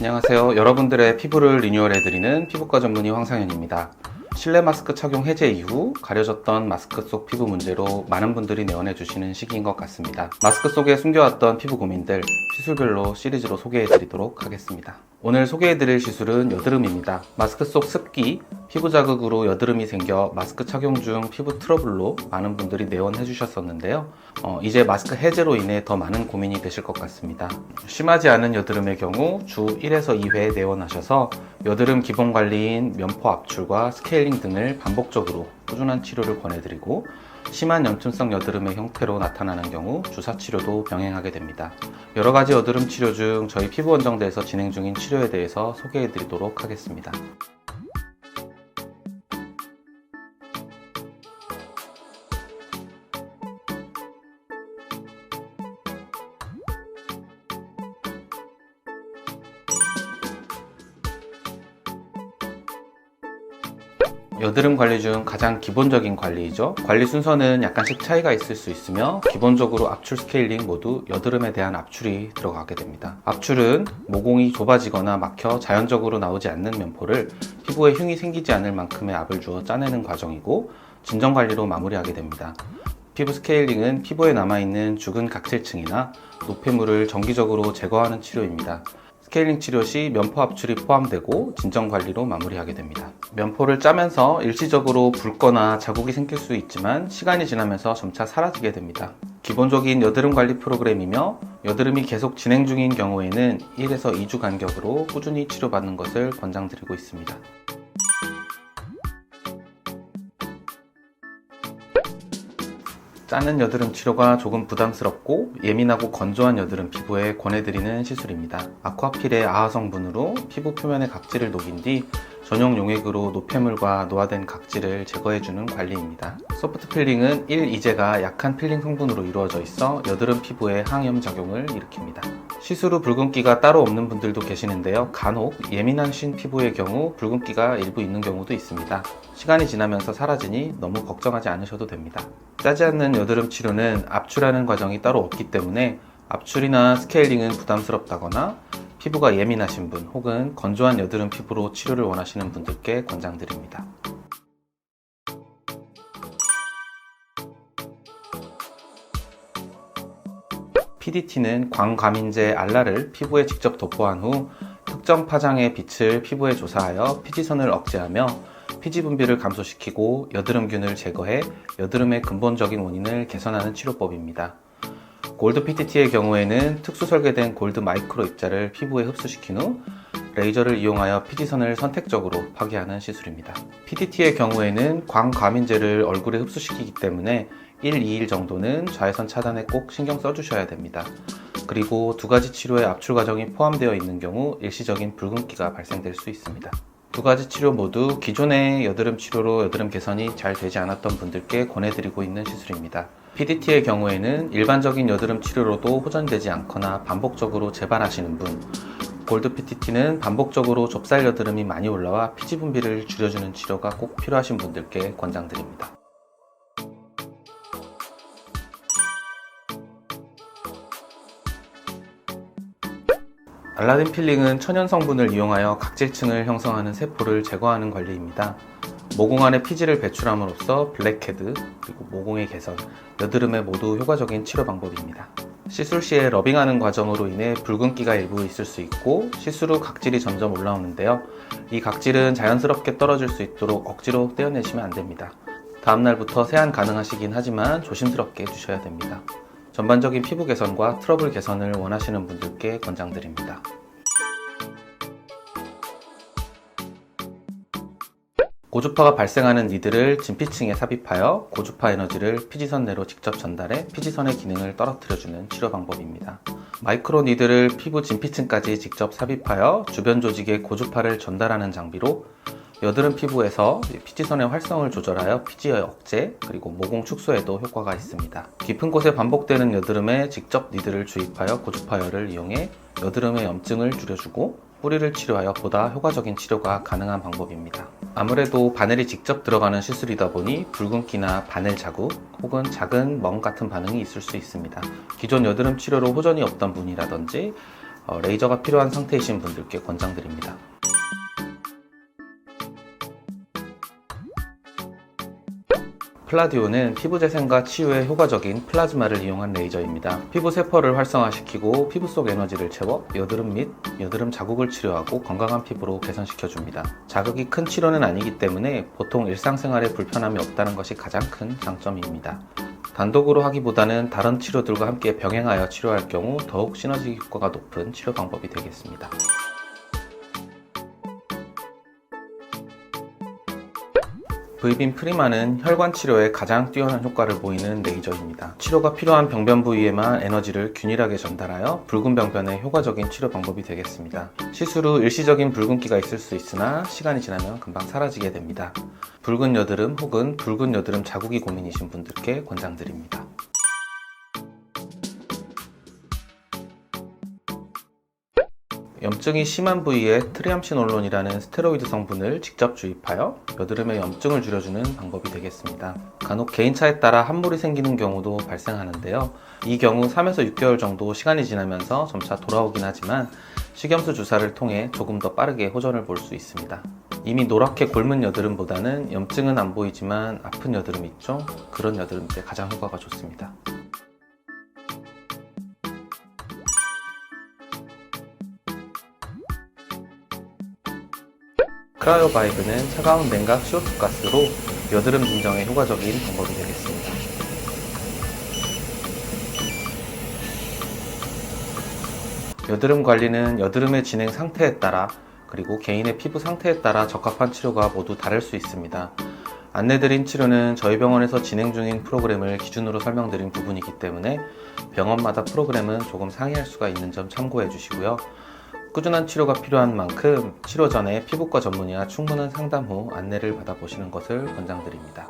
안녕하세요. 여러분들의 피부를 리뉴얼해드리는 피부과 전문의 황상현입니다. 실내 마스크 착용 해제 이후 가려졌던 마스크 속 피부 문제로 많은 분들이 내원해주시는 시기인 것 같습니다. 마스크 속에 숨겨왔던 피부 고민들 시술별로 시리즈로 소개해드리도록 하겠습니다. 오늘 소개해드릴 시술은 여드름입니다. 마스크 속 습기, 피부 자극으로 여드름이 생겨 마스크 착용 중 피부 트러블로 많은 분들이 내원해 주셨었는데요. 이제 마스크 해제로 인해 더 많은 고민이 되실 것 같습니다. 심하지 않은 여드름의 경우 주 1에서 2회 내원하셔서 여드름 기본 관리인 면포 압출과 스케일링 등을 반복적으로 꾸준한 치료를 권해드리고, 심한 염증성 여드름의 형태로 나타나는 경우 주사 치료도 병행하게 됩니다. 여러 가지 여드름 치료 중 저희 피부원정대에서 진행 중인 치료에 대해서 소개해드리도록 하겠습니다. 여드름 관리 중 가장 기본적인 관리이죠. 관리 순서는 약간씩 차이가 있을 수 있으며, 기본적으로 압출, 스케일링 모두 여드름에 대한 압출이 들어가게 됩니다. 압출은 모공이 좁아지거나 막혀 자연적으로 나오지 않는 면포를 피부에 흉이 생기지 않을 만큼의 압을 주어 짜내는 과정이고, 진정 관리로 마무리하게 됩니다. 피부 스케일링은 피부에 남아있는 죽은 각질층이나 노폐물을 정기적으로 제거하는 치료입니다. 스케일링 치료 시 면포 압출이 포함되고 진정 관리로 마무리하게 됩니다. 면포를 짜면서 일시적으로 붉거나 자국이 생길 수 있지만 시간이 지나면서 점차 사라지게 됩니다. 기본적인 여드름 관리 프로그램이며, 여드름이 계속 진행 중인 경우에는 1에서 2주 간격으로 꾸준히 치료받는 것을 권장드리고 있습니다. 짜는 여드름 치료가 조금 부담스럽고 예민하고 건조한 여드름 피부에 권해드리는 시술입니다. 아쿠아필의 아화 성분으로 피부 표면의 각질을 녹인 뒤 전용 용액으로 노폐물과 노화된 각질을 제거해주는 관리입니다. 소프트 필링은 1이제가 약한 필링 성분으로 이루어져 있어 여드름 피부에 항염 작용을 일으킵니다. 시술 후 붉은기가 따로 없는 분들도 계시는데요. 간혹 예민하신 피부의 경우 붉은기가 일부 있는 경우도 있습니다. 시간이 지나면서 사라지니 너무 걱정하지 않으셔도 됩니다. 짜지 않는 여드름 치료는 압출하는 과정이 따로 없기 때문에 압출이나 스케일링은 부담스럽다거나 피부가 예민하신 분 혹은 건조한 여드름 피부로 치료를 원하시는 분들께 권장드립니다. PDT는 광과민제 알라를 피부에 직접 도포한 후 특정 파장의 빛을 피부에 조사하여 피지선을 억제하며 피지 분비를 감소시키고 여드름균을 제거해 여드름의 근본적인 원인을 개선하는 치료법입니다. 골드 PTT의 경우에는 특수 설계된 골드 마이크로 입자를 피부에 흡수시킨 후 레이저를 이용하여 피지선을 선택적으로 파괴하는 시술입니다. PTT의 경우에는 광과민제를 얼굴에 흡수시키기 때문에 1, 2일 정도는 자외선 차단에 꼭 신경 써주셔야 됩니다. 그리고 두 가지 치료의 압출 과정이 포함되어 있는 경우 일시적인 붉은기가 발생될 수 있습니다. 두 가지 치료 모두 기존의 여드름 치료로 여드름 개선이 잘 되지 않았던 분들께 권해드리고 있는 시술입니다. PDT의 경우에는 일반적인 여드름 치료로도 호전되지 않거나 반복적으로 재발하시는 분, 골드 PTT는 반복적으로 좁쌀 여드름이 많이 올라와 피지 분비를 줄여주는 치료가 꼭 필요하신 분들께 권장드립니다. 알라딘 필링은 천연 성분을 이용하여 각질층을 형성하는 세포를 제거하는 관리입니다. 모공 안에 피지를 배출함으로써 블랙헤드, 그리고 모공의 개선, 여드름에 모두 효과적인 치료 방법입니다. 시술 시에 러빙하는 과정으로 인해 붉은기가 일부 있을 수 있고 시술 후 각질이 점점 올라오는데요. 이 각질은 자연스럽게 떨어질 수 있도록 억지로 떼어내시면 안 됩니다. 다음날부터 세안 가능하시긴 하지만 조심스럽게 해주셔야 됩니다. 전반적인 피부 개선과 트러블 개선을 원하시는 분들께 권장드립니다. 고주파가 발생하는 니들을 진피층에 삽입하여 고주파 에너지를 피지선 내로 직접 전달해 피지선의 기능을 떨어뜨려주는 치료 방법입니다. 마이크로 니들을 피부 진피층까지 직접 삽입하여 주변 조직에 고주파를 전달하는 장비로 여드름 피부에서 피지선의 활성을 조절하여 피지의 억제, 그리고 모공 축소에도 효과가 있습니다. 깊은 곳에 반복되는 여드름에 직접 니들을 주입하여 고주파열을 이용해 여드름의 염증을 줄여주고 뿌리를 치료하여 보다 효과적인 치료가 가능한 방법입니다. 아무래도 바늘이 직접 들어가는 시술이다 보니 붉은기나 바늘 자국 혹은 작은 멍 같은 반응이 있을 수 있습니다. 기존 여드름 치료로 호전이 없던 분이라든지 레이저가 필요한 상태이신 분들께 권장드립니다. 플라디오는 피부 재생과 치유에 효과적인 플라즈마를 이용한 레이저입니다. 피부 세포를 활성화시키고 피부 속 에너지를 채워 여드름 및 여드름 자국을 치료하고 건강한 피부로 개선시켜줍니다. 자극이 큰 치료는 아니기 때문에 보통 일상생활에 불편함이 없다는 것이 가장 큰 장점입니다. 단독으로 하기보다는 다른 치료들과 함께 병행하여 치료할 경우 더욱 시너지 효과가 높은 치료 방법이 되겠습니다. V빔 프리마는 혈관 치료에 가장 뛰어난 효과를 보이는 레이저입니다. 치료가 필요한 병변 부위에만 에너지를 균일하게 전달하여 붉은 병변에 효과적인 치료 방법이 되겠습니다. 시술 후 일시적인 붉은기가 있을 수 있으나 시간이 지나면 금방 사라지게 됩니다. 붉은 여드름 혹은 붉은 여드름 자국이 고민이신 분들께 권장드립니다. 염증이 심한 부위에 트리암시놀론이라는 스테로이드 성분을 직접 주입하여 여드름의 염증을 줄여주는 방법이 되겠습니다. 간혹 개인차에 따라 함몰이 생기는 경우도 발생하는데요. 이 경우 3에서 6개월 정도 시간이 지나면서 점차 돌아오긴 하지만 식염수 주사를 통해 조금 더 빠르게 호전을 볼 수 있습니다. 이미 노랗게 곪은 여드름보다는 염증은 안 보이지만 아픈 여드름 있죠? 그런 여드름때 가장 효과가 좋습니다. 크라이오바이브는 차가운 냉각 CO2 가스로 여드름 진정에 효과적인 방법이 되겠습니다. 여드름 관리는 여드름의 진행 상태에 따라 그리고 개인의 피부 상태에 따라 적합한 치료가 모두 다를 수 있습니다. 안내드린 치료는 저희 병원에서 진행 중인 프로그램을 기준으로 설명드린 부분이기 때문에 병원마다 프로그램은 조금 상이할 수가 있는 점 참고해 주시고요. 꾸준한 치료가 필요한 만큼 치료 전에 피부과 전문의와 충분한 상담 후 안내를 받아보시는 것을 권장드립니다.